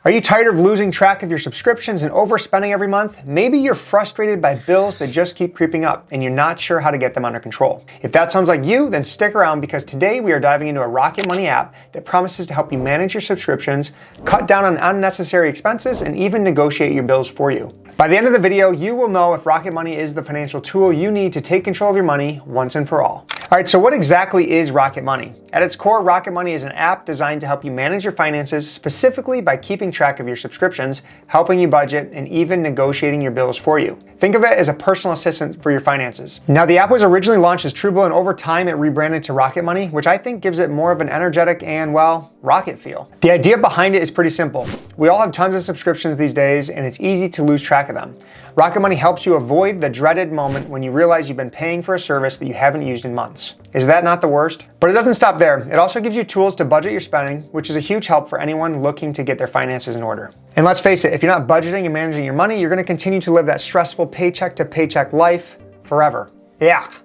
Are you tired of losing track of your subscriptions and overspending every month? Maybe you're frustrated by bills that just keep creeping up and you're not sure how to get them under control. If that sounds like you, then stick around because today we are diving into a Rocket Money app that promises to help you manage your subscriptions, cut down on unnecessary expenses, and even negotiate your bills for you. By the end of the video, you will know if Rocket Money is the financial tool you need to take control of your money once and for all. All right, so what exactly is Rocket Money? At its core, Rocket Money is an app designed to help you manage your finances, specifically by keeping track of your subscriptions, helping you budget, and even negotiating your bills for you. Think of it as a personal assistant for your finances. Now, the app was originally launched as Truebill, and over time it rebranded to Rocket Money, which I think gives it more of an energetic and, well, rocket feel. The idea behind it is pretty simple. We all have tons of subscriptions these days, and it's easy to lose track of them. Rocket Money helps you avoid the dreaded moment when you realize you've been paying for a service that you haven't used in months. Is that not the worst? But it doesn't stop there. It also gives you tools to budget your spending, which is a huge help for anyone looking to get their finances in order. And let's face it, if you're not budgeting and managing your money, you're going to continue to live that stressful paycheck to paycheck life forever. Yuck.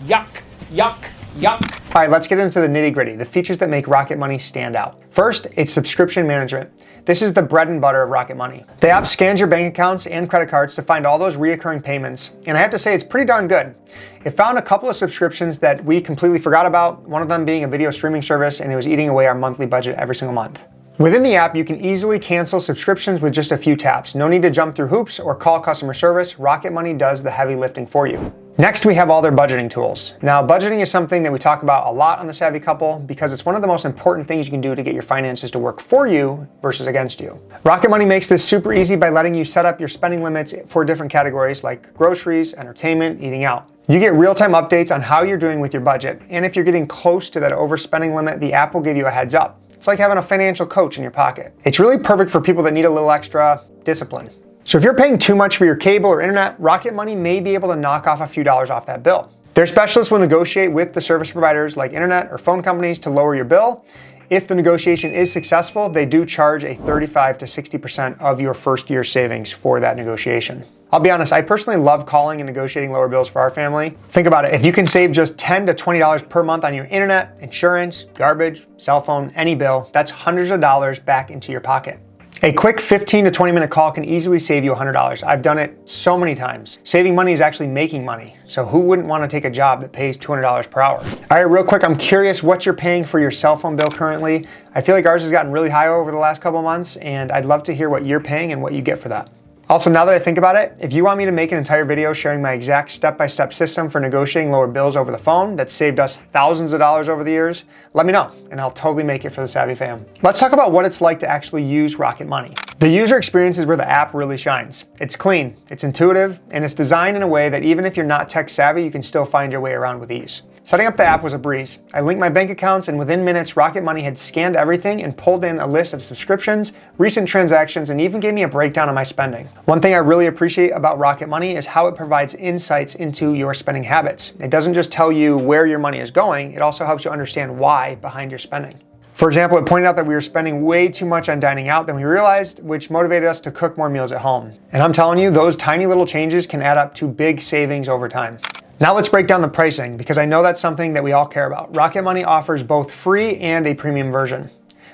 Yuck, yuck, yuck. All right, let's get into the nitty-gritty, the features that make Rocket Money stand out. First, it's subscription management. This is the bread and butter of Rocket Money. The app scans your bank accounts and credit cards to find all those reoccurring payments, and I have to say it's pretty darn good. It found a couple of subscriptions that we completely forgot about, one of them being a video streaming service, and it was eating away our monthly budget every single month. Within the app, you can easily cancel subscriptions with just a few taps. No need to jump through hoops or call customer service. Rocket Money does the heavy lifting for you. Next, we have all their budgeting tools. Now, budgeting is something that we talk about a lot on The Savvy Couple because it's one of the most important things you can do to get your finances to work for you versus against you. Rocket Money makes this super easy by letting you set up your spending limits for different categories like groceries, entertainment, eating out. You get real-time updates on how you're doing with your budget, and if you're getting close to that overspending limit, the app will give you a heads up. It's like having a financial coach in your pocket. It's really perfect for people that need a little extra discipline. So if you're paying too much for your cable or internet, Rocket Money may be able to knock off a few dollars off that bill. Their specialists will negotiate with the service providers like internet or phone companies to lower your bill. If the negotiation is successful, they do charge a 35 to 60% of your first year's savings for that negotiation. I'll be honest, I personally love calling and negotiating lower bills for our family. Think about it, if you can save just $10 to $20 per month on your internet, insurance, garbage, cell phone, any bill, that's hundreds of dollars back into your pocket. A quick 15 to 20 minute call can easily save you $100. I've done it so many times. Saving money is actually making money. So who wouldn't want to take a job that pays $200 per hour? All right, real quick, I'm curious what you're paying for your cell phone bill currently. I feel like ours has gotten really high over the last couple months, and I'd love to hear what you're paying and what you get for that. Also, now that I think about it, if you want me to make an entire video sharing my exact step-by-step system for negotiating lower bills over the phone that saved us thousands of dollars over the years, let me know, and I'll totally make it for the Savvy fam. Let's talk about what it's like to actually use Rocket Money. The user experience is where the app really shines. It's clean, it's intuitive, and it's designed in a way that even if you're not tech savvy, you can still find your way around with ease. Setting up the app was a breeze. I linked my bank accounts, and within minutes, Rocket Money had scanned everything and pulled in a list of subscriptions, recent transactions, and even gave me a breakdown of my spending. One thing I really appreciate about Rocket Money is how it provides insights into your spending habits. It doesn't just tell you where your money is going, it also helps you understand why behind your spending. For example, it pointed out that we were spending way too much on dining out than we realized, which motivated us to cook more meals at home. And I'm telling you, those tiny little changes can add up to big savings over time. Now let's break down the pricing, because I know that's something that we all care about. Rocket Money offers both free and a premium version.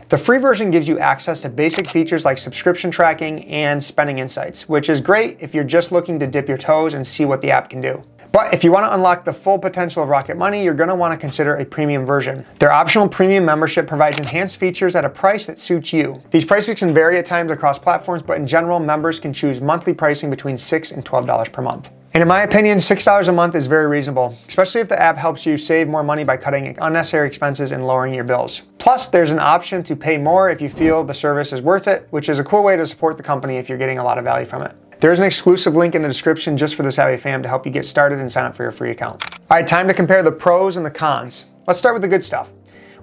The free version gives you access to basic features like subscription tracking and spending insights, which is great if you're just looking to dip your toes and see what the app can do. But if you want to unlock the full potential of Rocket Money, you're going to want to consider a premium version. Their optional premium membership provides enhanced features at a price that suits you. These prices can vary at times across platforms, but in general, members can choose monthly pricing between $6 and $12 per month. And in my opinion, $6 a month is very reasonable, especially if the app helps you save more money by cutting unnecessary expenses and lowering your bills. Plus, there's an option to pay more if you feel the service is worth it, which is a cool way to support the company if you're getting a lot of value from it. There's an exclusive link in the description just for the Savvy fam to help you get started and sign up for your free account. All right, time to compare the pros and the cons. Let's start with the good stuff.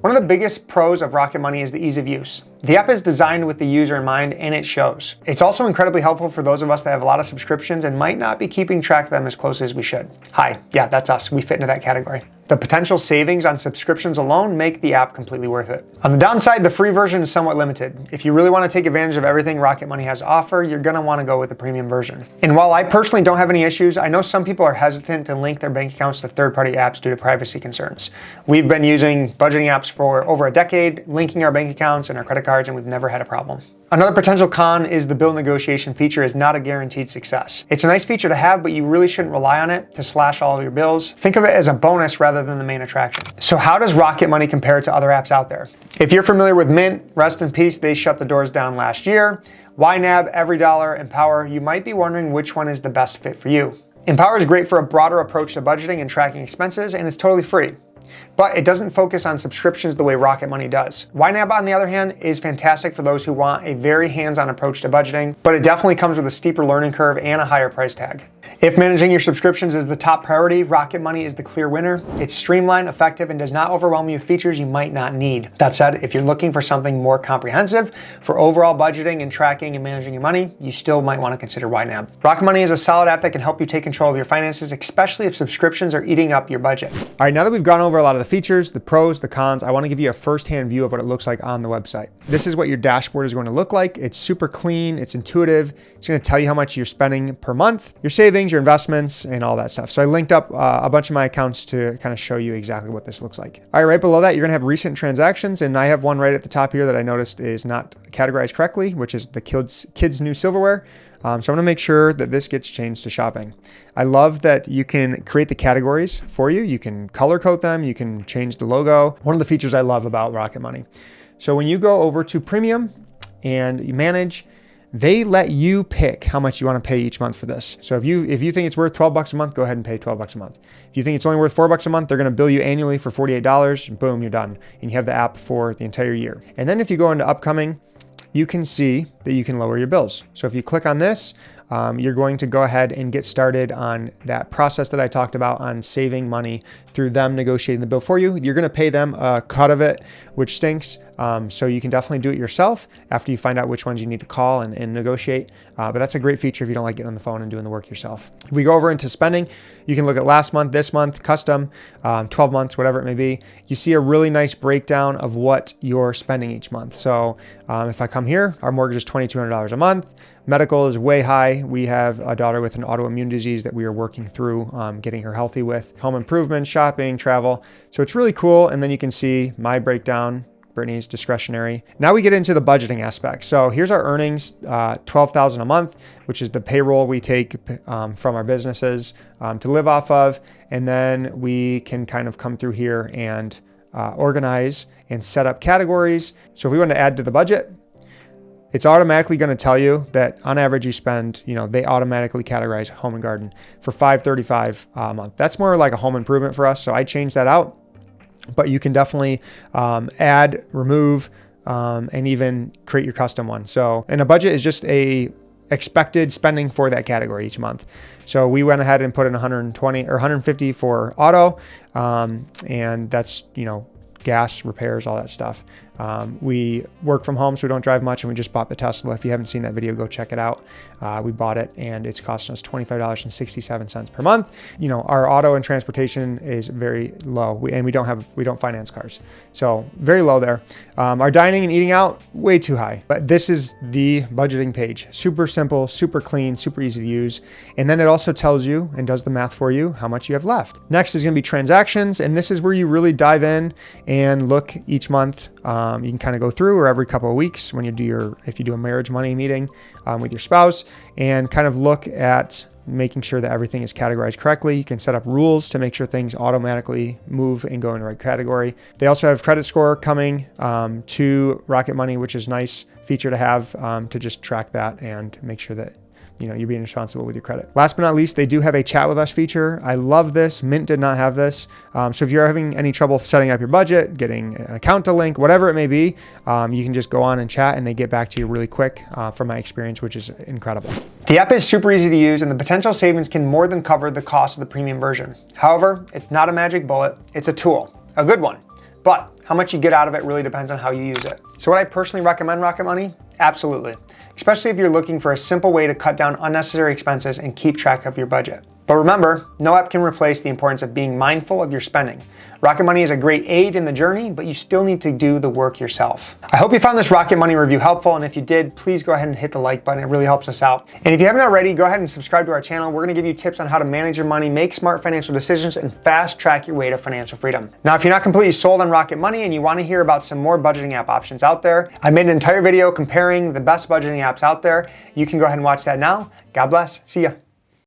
One of the biggest pros of Rocket Money is the ease of use. The app is designed with the user in mind, and it shows. It's also incredibly helpful for those of us that have a lot of subscriptions and might not be keeping track of them as closely as we should. Hi, yeah, that's us. We fit into that category. The potential savings on subscriptions alone make the app completely worth it. On the downside, the free version is somewhat limited. If you really want to take advantage of everything Rocket Money has to offer, you're going to want to go with the premium version. And while I personally don't have any issues, I know some people are hesitant to link their bank accounts to third-party apps due to privacy concerns. We've been using budgeting apps for over a decade, linking our bank accounts and our credit cards and we've never had a problem. Another potential con is the bill negotiation feature is not a guaranteed success. It's a nice feature to have, but you really shouldn't rely on it to slash all of your bills. Think of it as a bonus rather than the main attraction. So how does Rocket Money compare to other apps out there? If you're familiar with Mint, rest in peace, they shut the doors down last year. YNAB, EveryDollar, Empower, you might be wondering which one is the best fit for you. Empower is great for a broader approach to budgeting and tracking expenses, and it's totally free. But it doesn't focus on subscriptions the way Rocket Money does. YNAB, on the other hand, is fantastic for those who want a very hands-on approach to budgeting, but it definitely comes with a steeper learning curve and a higher price tag. If managing your subscriptions is the top priority, Rocket Money is the clear winner. It's streamlined, effective, and does not overwhelm you with features you might not need. That said, if you're looking for something more comprehensive for overall budgeting and tracking and managing your money, you still might want to consider YNAB. Rocket Money is a solid app that can help you take control of your finances, especially if subscriptions are eating up your budget. All right, now that we've gone over a lot of the features, the pros, the cons, I want to give you a first-hand view of what it looks like on the website. This is what your dashboard is going to look like. It's super clean, it's intuitive. It's going to tell you how much you're spending per month, your savings, your investments, and all that stuff. So I linked up a bunch of my accounts to kind of show you exactly what this looks like. All right, right below that, you're gonna have recent transactions, and I have one right at the top here that I noticed is not categorized correctly, which is the kids' new silverware. So I'm gonna make sure that this gets changed to shopping. I love that you can create the categories for you. You can color code them, you can change the logo. One of the features I love about Rocket Money. So when you go over to premium and you manage, they let you pick how much you want to pay each month for this. So if you think it's worth $12 a month, go ahead and pay $12 a month. If you think it's only worth $4 a month, they're going to bill you annually for $48. Boom, you're done. And you have the app for the entire year. And then if you go into upcoming, you can see that you can lower your bills. So if you click on this, you're going to go ahead and get started on that process that I talked about on saving money through them negotiating the bill for you. You're going to pay them a cut of it, which stinks. So you can definitely do it yourself after you find out which ones you need to call and negotiate. But that's a great feature if you don't like getting on the phone and doing the work yourself. If we go over into spending, you can look at last month, this month, custom, 12 months, whatever it may be. You see a really nice breakdown of what you're spending each month. So if I come here, our mortgage is $2,200 a month. Medical is way high. We have a daughter with an autoimmune disease that we are working through getting her healthy with. Home improvement, shopping, travel. So it's really cool. And then you can see my breakdown, Brittany's discretionary. Now we get into the budgeting aspect. So here's our earnings, $12,000 a month, which is the payroll we take from our businesses to live off of. And then we can kind of come through here and organize and set up categories. So if we want to add to the budget, it's automatically going to tell you that on average you spend, they automatically categorize home and garden for $535 a month. That's more like a home improvement for us. So I changed that out, but you can definitely add, remove, and even create your custom one. So, and a budget is just a expected spending for that category each month. So we went ahead and put in 120 or 150 for auto. And that's, gas, repairs, all that stuff. We work from home, so we don't drive much, and we just bought the Tesla. If you haven't seen that video, go check it out. We bought it, and it's costing us $25.67 per month. Our auto and transportation is very low, we don't finance cars, so very low there. Our dining and eating out, way too high. But this is the budgeting page. Super simple, super clean, super easy to use. And then it also tells you and does the math for you how much you have left. Next is going to be transactions, and this is where you really dive in and look each month. You can kind of go through, or every couple of weeks when if you do a marriage money meeting with your spouse, and kind of look at making sure that everything is categorized correctly. You can set up rules to make sure things automatically move and go in the right category. They also have credit score coming to Rocket Money, which is a nice feature to have to just track that and make sure that you're being responsible with your credit. Last but not least, they do have a chat with us feature. I love this. Mint did not have this. So if you're having any trouble setting up your budget, getting an account to link, whatever it may be, you can just go on and chat and they get back to you really quick from my experience, which is incredible. The app is super easy to use and the potential savings can more than cover the cost of the premium version. However, it's not a magic bullet. It's a tool, a good one. But how much you get out of it really depends on how you use it. So would I personally recommend Rocket Money? Absolutely. Especially if you're looking for a simple way to cut down unnecessary expenses and keep track of your budget. But remember, no app can replace the importance of being mindful of your spending. Rocket Money is a great aid in the journey, but you still need to do the work yourself. I hope you found this Rocket Money review helpful, and if you did, please go ahead and hit the like button. It really helps us out. And if you haven't already, go ahead and subscribe to our channel. We're gonna give you tips on how to manage your money, make smart financial decisions, and fast track your way to financial freedom. Now, if you're not completely sold on Rocket Money and you wanna hear about some more budgeting app options out there, I made an entire video comparing the best budgeting apps out there. You can go ahead and watch that now. God bless. See ya.